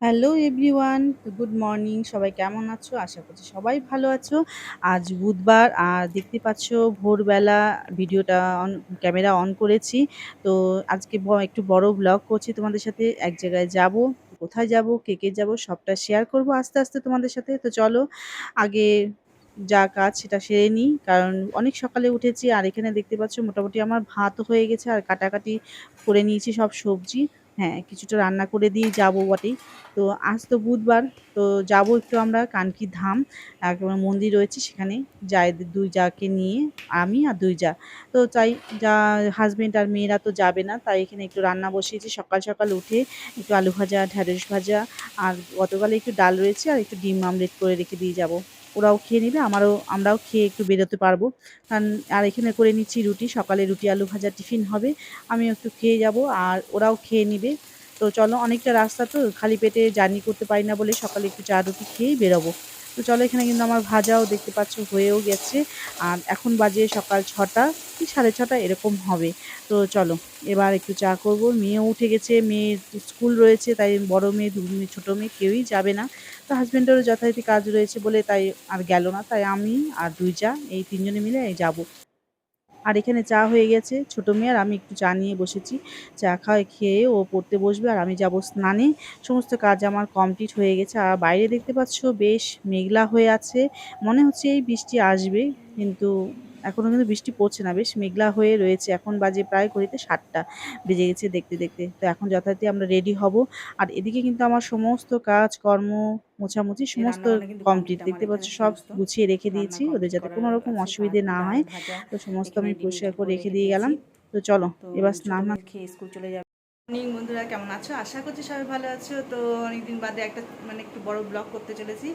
Hello everyone, good morning. সবাই কেমন আছো? আশা করছি সবাই ভালো আছো। আজ বুধবার আর দেখতে পাচ্ছ ভোরবেলা ভিডিওটা ক্যামেরা অন করেছি। তো আজকে একটু বড় ব্লগ করছি তোমাদের সাথে। এক জায়গায় যাব, কোথায় যাব, কে যাব সবটা শেয়ার করব আস্তে আস্তে তোমাদের সাথে। তো চলো আগে যা কাজ সেটা সেরে নিই, কারণ অনেক সকালে উঠেছি। আর এখানে দেখতে পাচ্ছ মোটামুটি আমার ভাতও হয়ে গেছে আর কাটাকাটি করে নিয়েছি সব সবজি। হ্যাঁ, কিছুটা রান্না করে দিয়ে যাবো বটেই। তো আজ তো বুধবার, তো যাব একটু আমরা কানকি ধাম, একবার মন্দির রয়েছে সেখানে যাই। দুই জাকে নিয়ে, আমি আর দুই জা। তো চাই যা হাজবেন্ড আর মেয়েরা তো যাবে না, তাই এখানে একটু রান্না বসিয়েছি। সকাল সকাল উঠে একটু আলু ভাজা, ঢ্যাঁড়স ভাজা, আর গতকালে একটু ডাল রয়েছে আর একটু ডিম আমলেট করে রেখে দিয়ে যাব। ওরাও খেয়ে নেবে, আমরাও খেয়ে একটু বেরোতে পারবো। কারণ আর এখানে করে নিচ্ছি রুটি, সকালে রুটি আলু ভাজা টিফিন হবে। আমিও একটু খেয়ে যাব আর ওরাও খেয়ে নিবে। তো চলো, অনেকটা রাস্তা তো খালি পেটে জার্নি করতে পারি না বলে সকালে একটু চা রুটি খেয়েই বেরোবো। তো চলো, এখানে কিন্তু আমার ভাজাও দেখতে পাচ্ছ হয়েও গেছে। আর এখন বাজে সকাল ৬টা কি ৬:৩০ এরকম হবে। তো চলো এবার একটু চা করব। মেয়েও উঠে গেছে, মেয়ের স্কুল রয়েছে, তাই বড় মেয়ে, দু মেয়ে, ছোটো মেয়ে কেউই যাবে না। তো হাজব্যান্ডেরও যথারীতি কাজ রয়েছে বলে তাই আর গেল না। তাই আমি আর দুই জা, এই তিনজনে মিলে যাবো। আর এখানে চা হয়ে গেছে, ছোট মেয়ে আর আমি একটু চা নিয়ে বসেছি। চা খেয়ে ও পড়তে বসবে আর আমি যাব স্নানে। সমস্ত কাজ আমার কমপ্লিট হয়ে গেছে। আর বাইরে দেখতে পাচ্ছ বেশ মেঘলা হয়ে আছে, মনে হচ্ছে এই বৃষ্টি আসবে, কিন্তু এখনো কিন্তু বৃষ্টি পড়ছে না, বেশ মেঘলা হয়ে রয়েছে। এখন বাজে প্রায় ঘড়িতে 7টা বেজে গেছে দেখতে দেখতে। তো এখন যথারীতি আমরা রেডি হব। আর এদিকে কিন্তু আমার সমস্ত কাজ কর্ম, মোছামুছি এই সমস্ত রান্নাবান্না কিন্তু কমপ্লিট। কমপ্লিট আমার দেখতে পাচ্ছ এখানে সব সমস্ত গুছিয়ে রেখে রান্না দিয়েছি ওদের, কমপ্লিট যাতে করা কোনো রকম আছে। অসুবিধে ভাত না ডাল হয়। ভাজা তো সমস্ত এখানে আমি ডিম পরিষ্কার ঝোল করে করে রেখে রেখে দিয়ে দিয়েছি। গেলাম। তো চলো তো এবার ছোটো স্নান মেয়ের খেয়ে স্কুল চলে যাবে। মর্নিং বন্ধুরা, কেমন আছো? আশা করছি সবাই ভালো আছো। তো অনেকদিন বাদে একটা একটু বড় ব্লগ করতে চলেছি।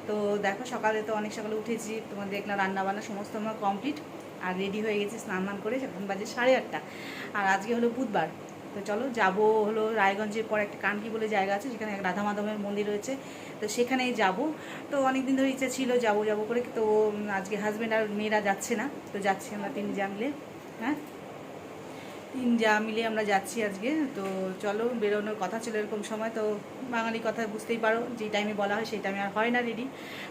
তো দেখো, সকালে তো অনেক সকালে উঠেছি, তোমার দেখলাম রান্না বান্না সমস্ত আমার কমপ্লিট আর রেডি হয়ে গেছি স্নান টান করে। এখন বাজে 8:30। আর আজকে হলো বুধবার। তো চলো যাবো হলো রায়গঞ্জের পর একটা কানকি বলে জায়গা আছে, যেখানে এক রাধা মাধবের মন্দির রয়েছে। তো সেখানেই যাব। তো অনেক দিন ধরে ইচ্ছা ছিল যাবো যাবো করে, তো আজকে হাজব্যান্ড আর মেয়েরা যাচ্ছে না, তো যাচ্ছি আমরা তিন যা মিলে। হ্যাঁ, তিন যা মিলে আমরা যাচ্ছি আজকে। তো চলো, বেরোনোর কথা ছিল এরকম সময়, তো বাঙালি কথা বুঝতেই পারো, যেই টাইমে বলা হয় সেই টাইমে আর হয় না রেডি।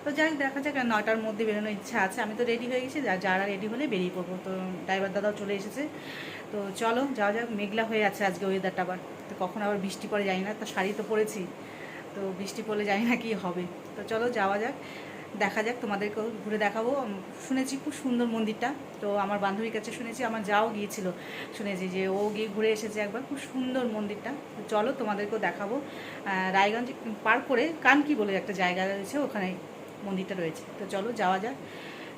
তো যাই দেখা যাক, 9টার মধ্যে বেরোনোর ইচ্ছা আছে। আমি তো রেডি হয়ে গেছি, যারা রেডি হলে বেরিয়ে পড়বো। তো ড্রাইভার দাদাও চলে এসেছে। তো চলো যাওয়া যাক। মেঘলা হয়ে আছে আজকে ওয়েদারটা, আবার তো কখন আবার বৃষ্টি পড়ে জানি না। তো শাড়ি তো পরেছি, তো বৃষ্টি পড়লে জানি না কি হবে। তো চলো যাওয়া যাক, দেখা যাক, তোমাদেরকেও ঘুরে দেখাবো। শুনেছি খুব সুন্দর মন্দিরটা। তো আমার বান্ধবীর কাছে শুনেছি, আমার যাও গিয়েছিল, শুনেছি যে ও গিয়ে ঘুরে এসেছে একবার, খুব সুন্দর মন্দিরটা। তো চলো তোমাদেরকেও দেখাবো। রায়গঞ্জ পার করে কানকি বলে একটা জায়গা রয়েছে, ওখানে মন্দিরটা রয়েছে। তো চলো যাওয়া যাক।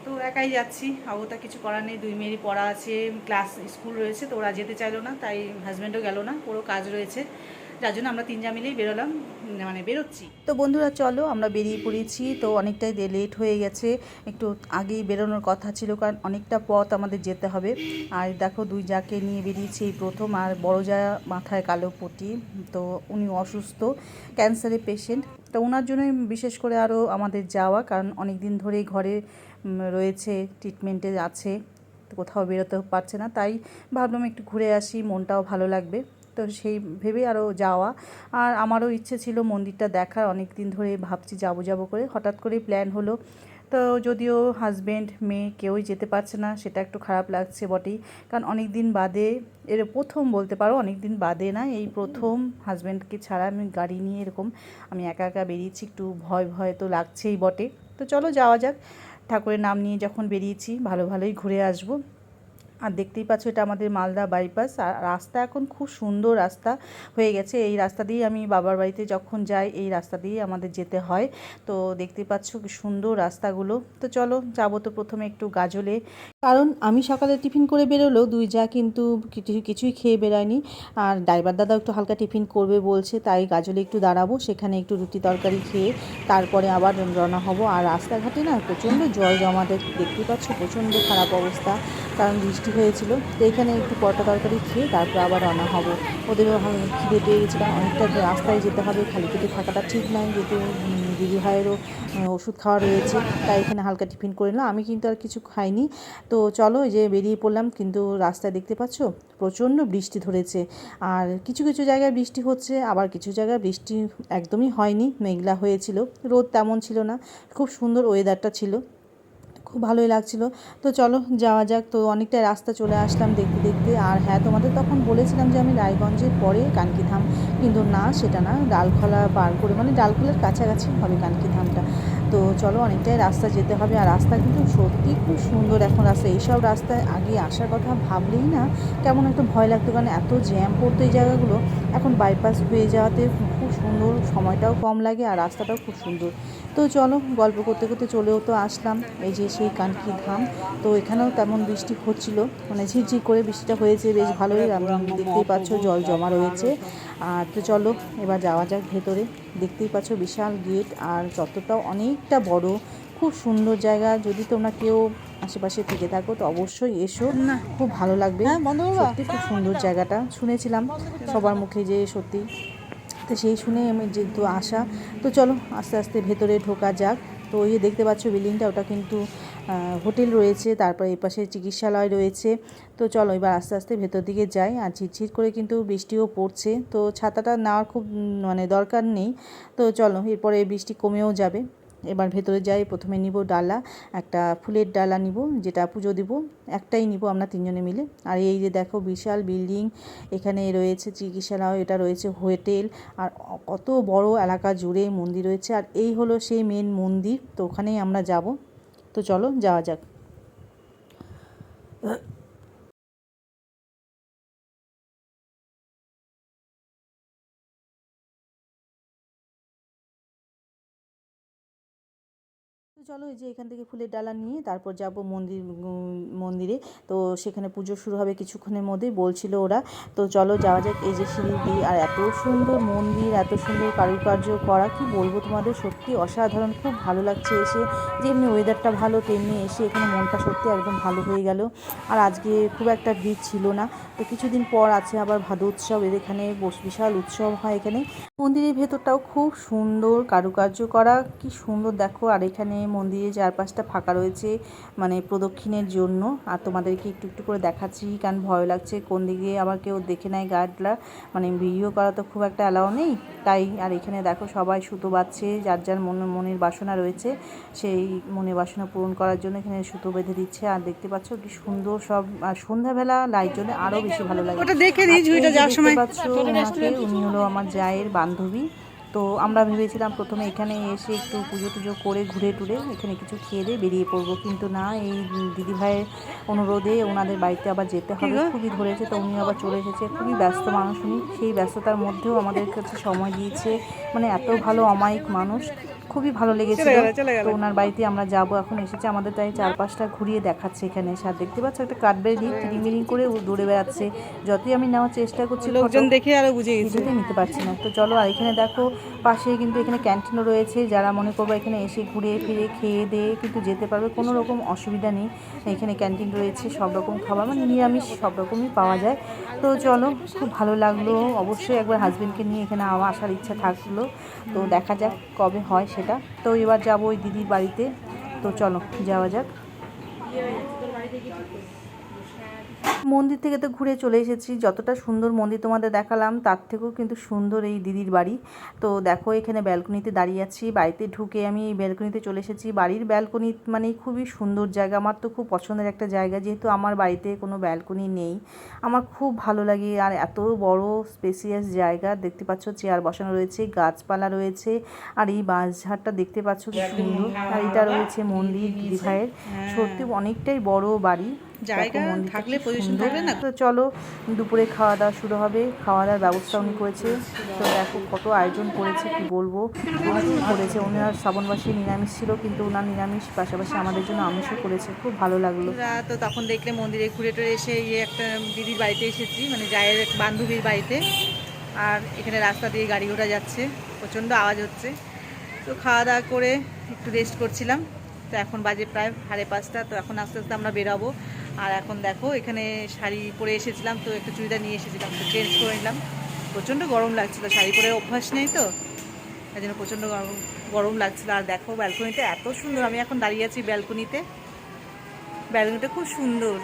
তো একাই যাচ্ছি, অবতা কিছু করার নেই। দুই মেয়েরই পড়া আছে, ক্লাস স্কুল রয়েছে, তো ওরা যেতে চাইলো না, তাই হাজব্যান্ডও গেল না, ওরও কাজ রয়েছে। যার জন্য আমরা তিনজা মিলেই বেরোলাম, মানে বেরোচ্ছি। তো বন্ধুরা চলো আমরা বেরিয়ে পড়েছি। তো অনেকটাই লেট হয়ে গেছে, একটু আগেই বেরোনোর কথা ছিল, কারণ অনেকটা পথ আমাদের যেতে হবে। আর দেখো, দুই যাকে নিয়ে বেরিয়েছি এই প্রথম। আর বড় যা মাথায় কালো পটি, তো উনি অসুস্থ, ক্যান্সারের পেশেন্ট। তো ওনার জন্যই বিশেষ করে আরও আমাদের যাওয়া, কারণ অনেক দিন ধরেই ঘরে রয়েছে, ট্রিটমেন্টে আছে, তো কোথাও বেরোতে পারছে না। তাই ভাবলাম একটু ঘুরে আসি, মনটাও ভালো লাগবে। তো সেই ভেবে আরও যাওয়া। আর আমারও ইচ্ছে ছিল মন্দিরটা দেখার, অনেক দিন ধরে ভাবছি যাবো যাবো করে, হঠাৎ করেই প্ল্যান হলো। তো যদিও হাজব্যান্ড মেয়ে কেউই যেতে পারছে না, সেটা একটু খারাপ লাগছে বটেই। কারণ অনেক দিন বাদে, এর প্রথম বলতে পারো, অনেক দিন বাদে না, এই প্রথম হাজব্যান্ডকে ছাড়া আমি গাড়ি নিয়ে এরকম আমি একা একা বেরিয়েছি। একটু ভয় ভয় তো লাগছেই বটে। তো চলো যাওয়া যাক। ঠাকুরের নাম নিয়ে যখন বেরিয়েছি, ভালো ভালোই ঘুরে আসবো। আর দেখতেই পাচ্ছ, এটা আমাদের মালদা বাইপাস। আর রাস্তা এখন খুব সুন্দর রাস্তা হয়ে গেছে। এই রাস্তা দিয়েই আমি বাবার বাড়িতে যখন যাই, এই রাস্তা দিয়েই আমাদের যেতে হয়। তো দেখতেই পাচ্ছ কি সুন্দর রাস্তাগুলো। তো চলো যাবো। তো প্রথমে একটু গাজলে, কারণ আমি সকালে টিফিন করে বেরোলেও দুই যা কিন্তু কিছুই খেয়ে বেরোয়নি। আর ড্রাইভার দাদাও একটু হালকা টিফিন করবে বলছে, তাই গাজলে একটু দাঁড়াবো, সেখানে একটু রুটি তরকারি খেয়ে তারপরে আবার রওনা হব। আর রাস্তাঘাটে না প্রচণ্ড জল জমা, দেখতেই পাচ্ছ প্রচণ্ড খারাপ অবস্থা, কারণ বৃষ্টি হয়েছিল। তো এখানে একটু পরোটা তরকারি খেয়ে তারপর আবার রওনা হব। ওদের খিদে পেয়ে গেছিলাম, অনেকটা রাস্তায় যেতে হবে, খালি পেটে থাকাটা ঠিক নয়, যেহেতু দিদিভাইয়েরও ওষুধ খাওয়া রয়েছে, তাই এখানে হালকা টিফিন করে নিলাম। আমি কিন্তু আর কিছু খাইনি। তো চলো এই যে বেরিয়ে পড়লাম, কিন্তু রাস্তায় দেখতে পাচ্ছ প্রচণ্ড বৃষ্টি ধরেছে। আর কিছু কিছু জায়গায় বৃষ্টি হচ্ছে, আবার কিছু জায়গায় বৃষ্টি একদমই হয়নি, মেঘলা হয়েছিল, রোদ তেমন ছিল না, খুব সুন্দর ওয়েদারটা ছিল, খুব ভালোই লাগছিল। তো চলো যাওয়া যাক। তো অনেকটা রাস্তা চলে আসলাম দেখতে দেখতে। আর হ্যাঁ, তোমাদের তখন বলেছিলাম যে আমি রায়গঞ্জের পরে কানকিধাম, কিন্তু না, সেটা না, ডালখোলা পার করে, মানে ডালখোলার কাছাকাছি হবে কানকিধামটা। তো চলো অনেকটাই রাস্তা যেতে হবে। আর রাস্তা কিন্তু সত্যি খুব সুন্দর এখন রাস্তা। এইসব রাস্তায় আগে আসার কথা ভাবলেই না কেমন একটা ভয় লাগতো, কারণ এত জ্যাম পড়তো এই জায়গাগুলো। এখন বাইপাস হয়ে যাওয়াতে খুব সুন্দর, সময়টাও কম লাগে আর রাস্তাটাও খুব সুন্দর। তো চলো গল্প করতে করতে চলেও তো আসলাম, এই যে সেই কানকিধাম। তো এখানেও তেমন বৃষ্টি হচ্ছিল, মানে ঝিরঝির করে বৃষ্টিটা হয়েছে, বেশ ভালোই, দেখতেই পাচ্ছ জল জমা রয়েছে। আর তো চলো এবার যাওয়া যাক ভেতরে। দেখতেই পাচ্ছ বিশাল গেট, আর চত্বরটাও অনেকটা বড়, খুব সুন্দর জায়গা। যদি তোমরা কেউ আশেপাশে থেকে থাকো তো অবশ্যই এসো, খুব ভালো লাগবে। সত্যি খুব সুন্দর জায়গাটা, শুনেছিলাম সবার মুখে যে সত্যি, তো সেই শুনে আমি যেহেতু আসা। তো চলো আস্তে আস্তে ভেতরে ঢোকা যাক। তো ওই দেখতে পাচ্ছ বিল্ডিংটা, ওটা কিন্তু হোটেল রয়েছে, তারপরে এই পাশে চিকিৎসালয় রয়েছে। তো চলো এবার আস্তে আস্তে ভেতর দিকে যাই। আর ঝিরঝির করে কিন্তু বৃষ্টিও পড়ছে, তো ছাতাটা নেওয়ার খুব মানে দরকার নেই। তো চলো এরপরে বৃষ্টি কমেও যাবে। এবার ভেতরে যাই, প্রথমে নিব ডালা, একটা ফুলের ডালা নিব, যেটা পুজো দিব, একটাই নিব আমরা তিনজনে মিলে। আর এই যে দেখো বিশাল বিল্ডিং, এখানে রয়েছে চিকিৎসালয়, এটা রয়েছে হোটেল, আর কত বড় এলাকা জুড়ে মন্দির রয়েছে। আর এই হলো সেই মেন মন্দির, তো ওখানেই আমরা যাব। তো চলো যাওয়া যাক। তো চলো এই যে এখান থেকে ফুলের ডালা নিয়ে তারপর যাব মন্দিরে। তো সেখানে পুজো শুরু হবে কিছুক্ষণের মধ্যেই বলছিল ওরা। তো চলো যাওয়া যাক। এই যে সিঁড়ি দিয়ে, আর এত সুন্দর মন্দির, এত সুন্দর কারুকার্য করা, কি বলবো তোমাদের, সত্যি অসাধারণ, খুব ভালো লাগছে এসে। যেমনি ওয়েদারটা ভালো, তেমনি এসে এখানে মনটা সত্যি একদম ভালো হয়ে গেল। আর আজকে খুব একটা ভিড় ছিল না। তো কিছুদিন পর আছে আবার ভাদু উৎসব, এর এখানে বিশাল উৎসব হয় এখানে। মন্দিরের ভেতরটাও খুব সুন্দর কারুকার্য করা, কি সুন্দর দেখো। আর এখানে মন্দিরের চারপাশটা ফাঁকা রয়েছে, মানে প্রদক্ষিণের জন্য। আর তোমাদেরকে একটু একটু করে দেখাচ্ছি, কারণ ভয় লাগছে কোন দিকে আবার কেউ দেখে নেয় গার্ডরা, মানে ভিডিও করা তো খুব একটা অ্যালাউ নেই তাই। আর এখানে দেখো সবাই সুতো বাঁধছে, যার যার মনের বাসনা রয়েছে সেই মনের বাসনা পূরণ করার জন্য এখানে সুতো বেঁধে দিচ্ছে। আর দেখতে পাচ্ছ কি সুন্দর সব। আর সন্ধ্যাবেলা লাইট জ্বলে আরও বেশি ভালো লাগে। ওটা দেখে নিই, ঝুড়িটা যাওয়ার সময়। দেখতে পাচ্ছ ওনাকে, উনি হলো আমার জায়ের বান্ধবী। তো আমরা ভেবেছিলাম প্রথমে এখানে এসে একটু পুজো টুজো করে ঘুরে টুরে এখানে কিছু খেয়ে দিয়ে বেরিয়ে পড়বো, কিন্তু না, এই দিদিভাইয়ের অনুরোধে ওনাদের বাড়িতে আবার যেতে হবে, খুবই ধরেছে। তো উনি আবার চলে এসেছে, খুবই ব্যস্ত মানুষ উনি, সেই ব্যস্ততার মধ্যেও আমাদের কাছে সময় দিয়েছে, মানে এত ভালো অমায়িক মানুষ, খুবই ভালো লেগেছিল। তো ওনার বাড়িতে আমরা যাব, এখন এসেছে, আমাদের তাই চারপাশটা ঘুরিয়ে দেখাচ্ছে এখানে। আর দেখতে পাচ্ছ একটা কাঠবেড়ি কিরিমিরিং করে দৌড়ে বেড়াচ্ছে, যতই আমি নেওয়ার চেষ্টা করছি লোকজন দেখে আরও বুঝে কিছুতে নিতে পারছি না। তো চলো, আর এখানে দেখো পাশে কিন্তু এখানে ক্যান্টিনও রয়েছে, যারা মনে করবো এখানে এসে ঘুরে ফিরে খেয়ে দিয়ে কিন্তু যেতে পারবে, কোনো রকম অসুবিধা নেই। এখানে ক্যান্টিন রয়েছে, সব রকম খাবার, মানে নিরামিষ সব রকমই পাওয়া যায়। তো চলো, খুব ভালো লাগলো, অবশ্যই একবার হাজবেন্ডকে নিয়ে এখানে আমার আসার ইচ্ছা থাকলো। তো দেখা যাক কবে হয় সেটা। তো এবার যাবো ওই দিদির বাড়িতে। তো চলো যাওয়া যাক। মন্দির থেকে তো ঘুরে চলে এসেছি, যতটা সুন্দর মন্দির তোমাদের দেখালাম তার থেকেও কিন্তু সুন্দর এই দিদির বাড়ি। তো দেখো এখানে ব্যালকনিতে দাঁড়িয়ে আছি, বাড়িতে ঢুকে আমি এই ব্যালকনিতে চলে এসেছি। বাড়ির ব্যালকনি মানে খুবই সুন্দর জায়গা, আমার তো খুব পছন্দের একটা জায়গা, যেহেতু আমার বাড়িতে কোনো ব্যালকনি নেই, আমার খুব ভালো লাগে। আর এত বড় স্পেসিয়াস জায়গা, দেখতে পাচ্ছ চেয়ার বসানো রয়েছে, গাছপালা রয়েছে, আর এই বাঁশঝাড়টা দেখতে পাচ্ছ কি সুন্দর। আর এটা রয়েছে মন্দির দিদিভাইয়ের, সত্যি অনেকটাই বড় বাড়ি, জায়গা থাকলে পজিশন থাকলে না। তো চলো দুপুরে খাওয়া দাওয়া শুরু হবে, খাওয়া দাওয়ার ব্যবস্থা উনি করেছে। তো দেখো কত আয়োজন করেছে, কি বলবো, প্রচুর করেছে। ওনার শ্রাবণবাসী নিরামিষ ছিল, কিন্তু ওনার নিরামিষ পাশাপাশি আমাদের জন্য আমিষও করেছে, খুব ভালো লাগলো। তো তখন দেখলে মন্দিরে ঘুরে টুরে এসে একটা দিদির বাড়িতে এসেছি, মানে জায়ের এক বান্ধবীর বাড়িতে। আর এখানে রাস্তা দিয়ে গাড়ি ঘোড়া যাচ্ছে, প্রচণ্ড আওয়াজ হচ্ছে। তো খাওয়া দাওয়া করে একটু রেস্ট করছিলাম। তো এখন বাজে প্রায় 5:30, তো এখন আস্তে আস্তে আমরা বেরাবো। আর এখন দেখো এখানে শাড়ি পরে এসেছিলাম, তো একটু চুড়িদার নিয়ে এসেছিলাম, তো চেঞ্জ করে নিলাম। প্রচণ্ড গরম লাগছিলো, শাড়ি পরে অভ্যাস নেই তো, তাই জন্য প্রচণ্ড গরম গরম লাগছিলো। আর দেখো ব্যালকনিতে এত সুন্দর, আমি এখন দাঁড়িয়ে আছি ব্যালকনিতে। ব্যালকনিটা খুব সুন্দর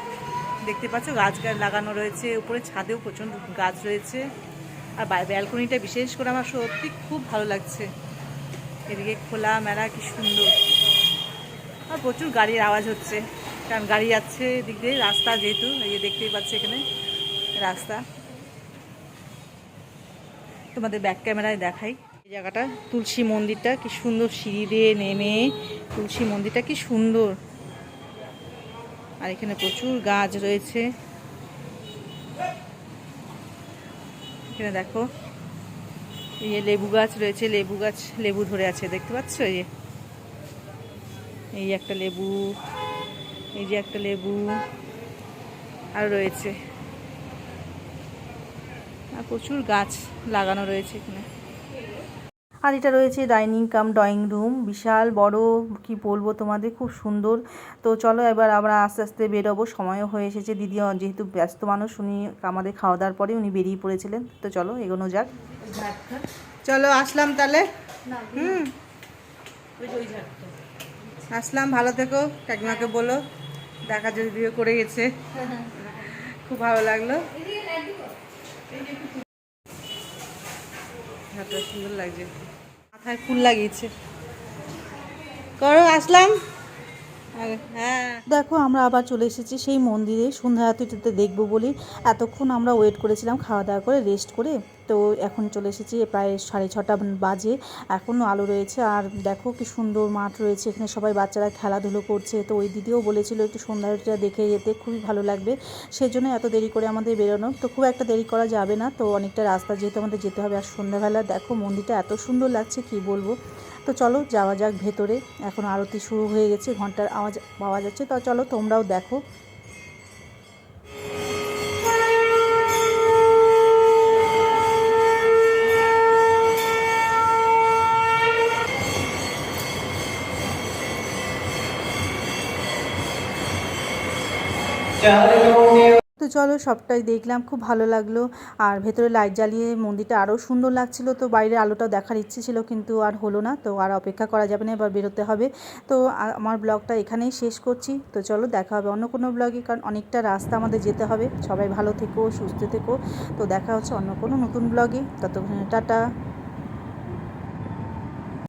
দেখতে পাচ্ছ, গাছ লাগানো রয়েছে, উপরে ছাদেও প্রচণ্ড গাছ রয়েছে। আর ব্যালকনিটা বিশেষ করে আমার সত্যি খুব ভালো লাগছে, এদিকে খোলা মেলা কি সুন্দর। আর প্রচুর গাড়ির আওয়াজ হচ্ছে, কারণ গাড়ি যাচ্ছে এদিক দিয়ে, রাস্তা যেহেতু এই যে দেখতেই পাচ্ছি এখানে রাস্তা। তোমাদের ব্যাক ক্যামেরায় দেখাই এই জায়গাটা, তুলসী মন্দিরটা কি সুন্দর, সিঁড়ি দিয়ে নেমে তুলসী মন্দিরটা কি সুন্দর। আর এখানে প্রচুর গাছ রয়েছে, এখানে দেখো এই যে লেবু গাছ রয়েছে, লেবু গাছ লেবু ধরে আছে দেখতে পাচ্ছ, এই একটা লেবু, এই যে একটা লেবু আর রয়েছে, আর প্রচুর গাছ লাগানো রয়েছে এখানে। আর এটা রয়েছে ডাইনিং কাম ড্রয়িং রুম, বিশাল বড়, কি বলবো তোমাদের, খুব সুন্দর। তো চলো এবার আমরা আস্তে আস্তে বেরোবো, সময়ও হয়ে এসেছে। দিদি যেহেতু ব্যস্ত মানুষ, উনি আমাদের খাওয়া দাওয়ার পরে উনি বেরিয়ে পড়েছিলেন। তো চলো এগোনো যাক, চলো আসলাম তাহলে। আসলাম, ভালো থেকো, কাকিমাকে বলো দেখা যদি করে গেছে, খুব ভালো লাগলো, সুন্দর লাগছে, মাথায় ফুল লাগিয়েছে। করো, আসলাম। হ্যাঁ দেখো আমরা আবার চলে এসেছি সেই মন্দিরে, সন্ধ্যা আরতিতে দেখবো বলে এতক্ষণ আমরা ওয়েট করেছিলাম, খাওয়া দাওয়া করে রেস্ট করে। তো এখন চলে এসেছি, প্রায় 6:30 বাজে, এখনও আলো রয়েছে। আর দেখো কি সুন্দর মাঠ রয়েছে, এখানে সবাই বাচ্চারা খেলাধুলো করছে। তো ওই দিদিও বলেছিল একটু সন্ধ্যা আরতিটা দেখে যেতে, খুবই ভালো লাগবে, সেজন্য এত দেরি করে আমাদের বেরোনো। তো খুব একটা দেরি করা যাবে না, তো অনেকটা রাস্তা যেহেতু আমাদের যেতে হবে। আর সন্ধ্যাবেলা দেখো মন্দিরটা এত সুন্দর লাগছে কি বলবো। তো চলো যাওয়া যাক ভেতরে, এখন আরতি শুরু হয়ে গেছে, ঘন্টার আওয়াজ পাওয়া যাচ্ছে। তো চলো তোমরাও দেখো। তো চলো সবটাই দেখলাম, খুব ভালো লাগলো। আর ভেতরে লাইট জ্বালিয়ে মন্দিরটা আরও সুন্দর লাগছিল। তো বাইরের আলোটাও দেখার ইচ্ছে ছিল, কিন্তু আর হলো না, তো আর অপেক্ষা করা যাবে না, এবার বেরোতে হবে। তো আমার ব্লগটা এখানেই শেষ করছি। তো চলো দেখা হবে অন্য কোনো ব্লগে, কারণ অনেকটা রাস্তা আমাদের যেতে হবে। সবাই ভালো থেকো, সুস্থ থেকো। তো দেখা হচ্ছে অন্য কোনো নতুন ব্লগে, ততক্ষণে টাটা।